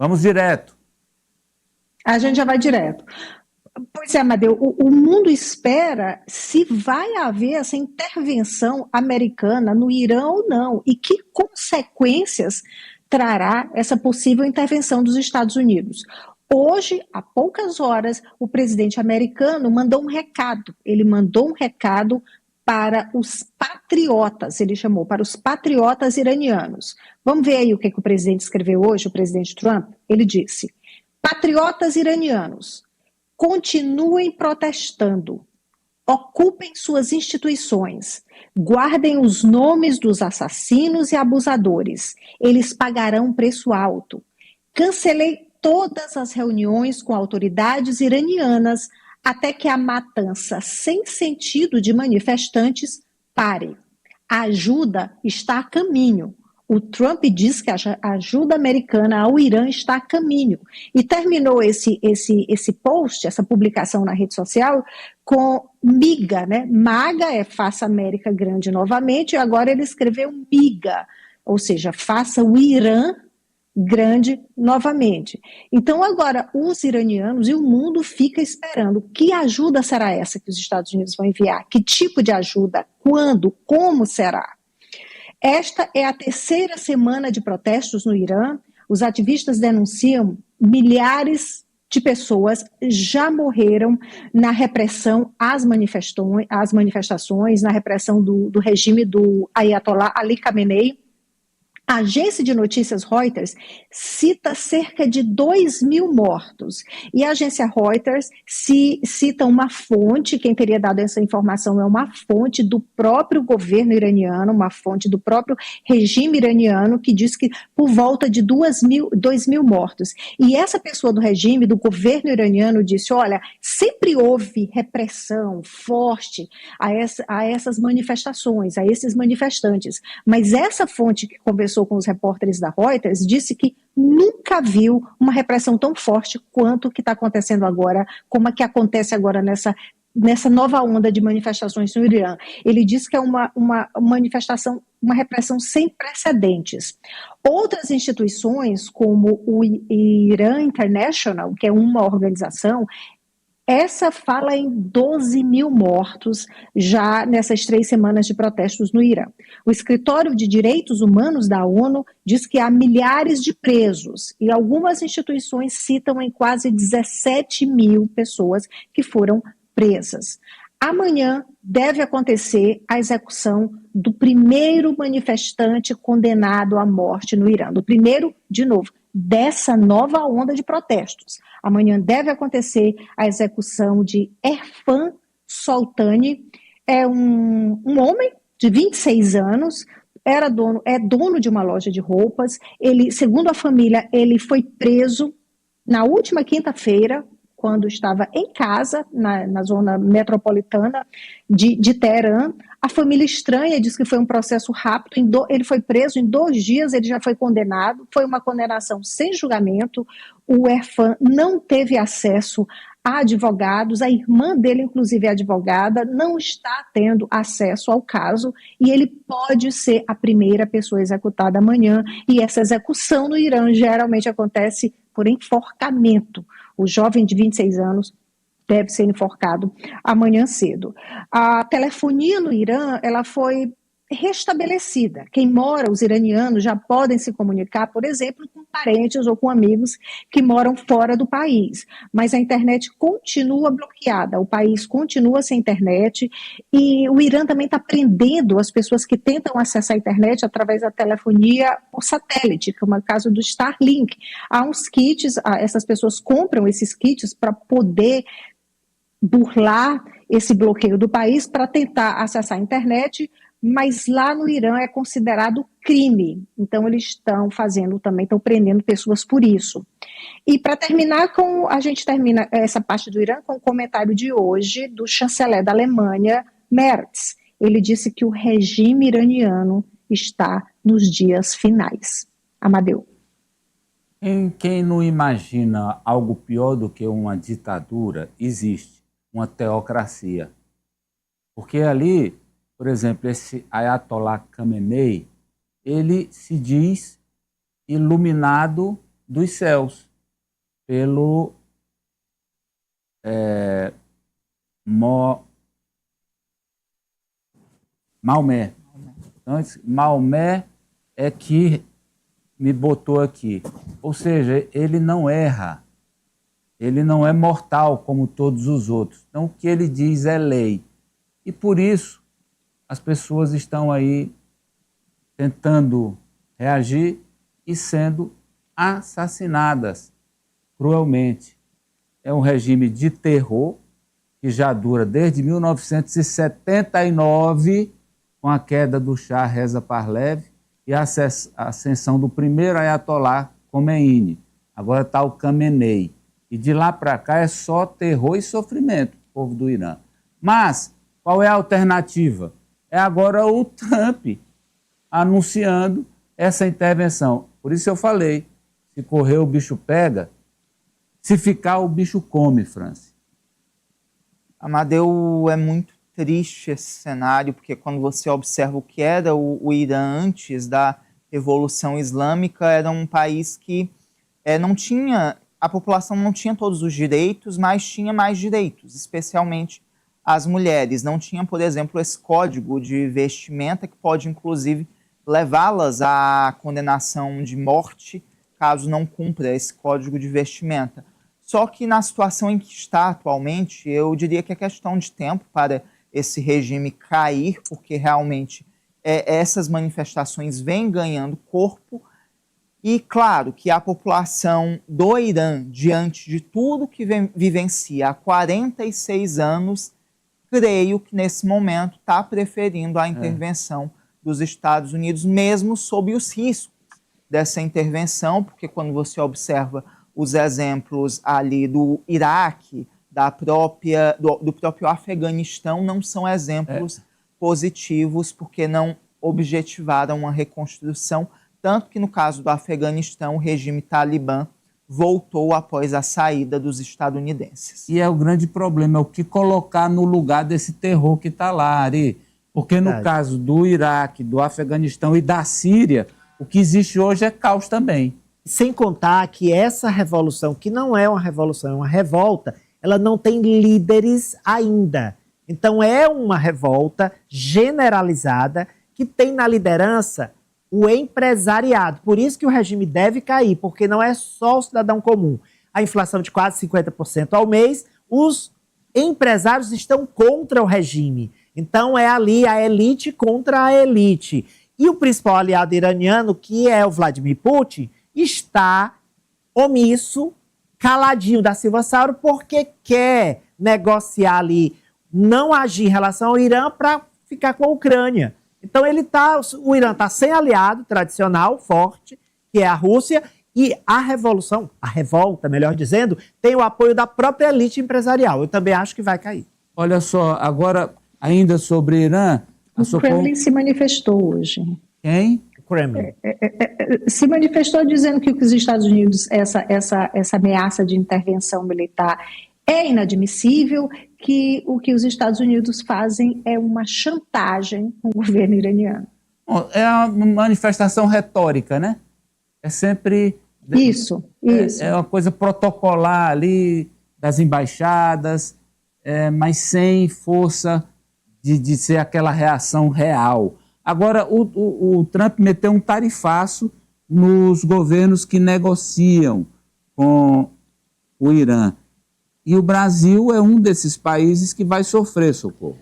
Vamos direto. A gente já vai direto. Pois é, Amadeu, o mundo espera se vai haver essa intervenção americana no Irã ou não, e que consequências trará essa possível intervenção dos Estados Unidos. Hoje, há poucas horas, o presidente americano mandou um recado. Ele mandou um recado para os patriotas, ele chamou, para os patriotas iranianos. Vamos ver aí o que o presidente escreveu hoje, o presidente Trump? Ele disse: patriotas iranianos, continuem protestando, ocupem suas instituições, guardem os nomes dos assassinos e abusadores. Eles pagarão um preço alto. Cancelei todas as reuniões com autoridades iranianas até que a matança sem sentido de manifestantes pare. A ajuda está a caminho. O Trump diz que a ajuda americana ao Irã está a caminho. E terminou esse post, essa publicação na rede social, com MIGA, né? MAGA é Faça América Grande Novamente, e agora ele escreveu MIGA, ou seja, faça o Irã grande novamente. Então, agora, os iranianos e o mundo fica esperando. Que ajuda será essa que os Estados Unidos vão enviar? Que tipo de ajuda? Quando? Como será? Esta é a terceira semana de protestos no Irã. Os ativistas denunciam milhares de pessoas já morreram na repressão às manifestações, na repressão do regime do Ayatollah Ali Khamenei. A agência de notícias Reuters cita cerca de 2.000 mortos. E a agência Reuters cita uma fonte, quem teria dado essa informação é uma fonte do próprio governo iraniano, uma fonte do próprio regime iraniano, que diz que por volta de 2.000 mortos. E essa pessoa do regime, do governo iraniano, disse: olha, sempre houve repressão forte a essas manifestações, a esses manifestantes. Mas essa fonte que conversou com os repórteres da Reuters, disse que nunca viu uma repressão tão forte quanto o que está acontecendo agora, como a que acontece agora nessa nova onda de manifestações no Irã. Ele diz que é uma manifestação, uma repressão sem precedentes. Outras instituições, como o Iran International, que é uma organização, essa fala em 12.000 mortos já nessas 3 semanas de protestos no Irã. O Escritório de Direitos Humanos da ONU diz que há milhares de presos e algumas instituições citam em quase 17.000 pessoas que foram presas. Amanhã deve acontecer a execução do primeiro manifestante condenado à morte no Irã. Do primeiro, de novo, dessa nova onda de protestos. Amanhã deve acontecer a execução de Erfan Soltani, é um homem de 26 anos, é dono de uma loja de roupas. Ele, segundo a família, ele foi preso na última quinta-feira, quando estava em casa, na zona metropolitana de Teherã. A família estranha diz que foi um processo rápido, ele foi preso em 2 dias, ele já foi condenado, foi uma condenação sem julgamento. O Erfan não teve acesso a advogados, a irmã dele, inclusive, é advogada, não está tendo acesso ao caso, e ele pode ser a primeira pessoa executada amanhã, e essa execução no Irã geralmente acontece por enforcamento. O jovem de 26 anos deve ser enforcado amanhã cedo. A telefonia no Irã, ela foi restabelecida. Quem mora, os iranianos, já podem se comunicar, por exemplo, com parentes ou com amigos que moram fora do país. Mas a internet continua bloqueada, o país continua sem internet, e o Irã também está prendendo as pessoas que tentam acessar a internet através da telefonia por satélite, como é o caso do Starlink. Há uns kits, essas pessoas compram esses kits para poder burlar esse bloqueio do país para tentar acessar a internet, mas lá no Irã é considerado crime. Então eles estão prendendo pessoas por isso. E para terminar, a gente termina essa parte do Irã com o comentário de hoje do chanceler da Alemanha, Merz. Ele disse que o regime iraniano está nos dias finais. Amadeu. Quem não imagina algo pior do que uma ditadura, existe uma teocracia. Porque ali, por exemplo, esse Ayatollah Khamenei, ele se diz iluminado dos céus, pelo Maomé. Então, Maomé é que me botou aqui. Ou seja, ele não erra. Ele não é mortal como todos os outros. Então, o que ele diz é lei. E por isso, as pessoas estão aí tentando reagir e sendo assassinadas cruelmente. É um regime de terror que já dura desde 1979, com a queda do Shah Reza Pahlavi e a ascensão do primeiro Ayatollah Khomeini. Agora está o Khamenei. E de lá para cá é só terror e sofrimento, povo do Irã. Mas qual é a alternativa? É agora o Trump anunciando essa intervenção. Por isso eu falei, se correr o bicho pega, se ficar o bicho come, Franci. Amadeu, é muito triste esse cenário, porque quando você observa o que era o Irã antes da Revolução Islâmica, era um país que não tinha, a população não tinha todos os direitos, mas tinha mais direitos, especialmente as mulheres. Não tinha, por exemplo, esse código de vestimenta que pode, inclusive, levá-las à condenação de morte, caso não cumpra esse código de vestimenta. Só que na situação em que está atualmente, eu diria que é questão de tempo para esse regime cair, porque realmente essas manifestações vêm ganhando corpo. E claro que a população do Irã, diante de tudo que vivencia há 46 anos, creio que nesse momento está preferindo a intervenção dos Estados Unidos, mesmo sob os riscos dessa intervenção, porque quando você observa os exemplos ali do Iraque, do próprio Afeganistão, não são exemplos positivos, porque não objetivaram uma reconstrução, tanto que no caso do Afeganistão, o regime talibã voltou após a saída dos estadunidenses. E é o grande problema, é o que colocar no lugar desse terror que está lá, Ari. Porque no caso do Iraque, do Afeganistão e da Síria, o que existe hoje é caos também. Sem contar que essa revolução, que não é uma revolução, é uma revolta, ela não tem líderes ainda. Então é uma revolta generalizada que tem na liderança o empresariado. Por isso que o regime deve cair, porque não é só o cidadão comum. A inflação de quase 50% ao mês, os empresários estão contra o regime. Então é ali a elite contra a elite. E o principal aliado iraniano, que é o Vladimir Putin, está omisso, caladinho da Silva Sauro, porque quer negociar ali, não agir em relação ao Irã para ficar com a Ucrânia. Então o Irã está sem aliado tradicional, forte, que é a Rússia, e a revolta, melhor dizendo, tem o apoio da própria elite empresarial. Eu também acho que vai cair. Olha só, agora, ainda sobre Irã... O Kremlin se manifestou hoje. Quem? O Kremlin. Se manifestou dizendo que os Estados Unidos, essa ameaça de intervenção militar é inadmissível, que o que os Estados Unidos fazem é uma chantagem com o governo iraniano. Bom, é uma manifestação retórica, né? É sempre... Isso. É uma coisa protocolar ali, das embaixadas, mas sem força de ser aquela reação real. Agora, o Trump meteu um tarifaço nos governos que negociam com o Irã. E o Brasil é um desses países que vai sofrer, Socorro.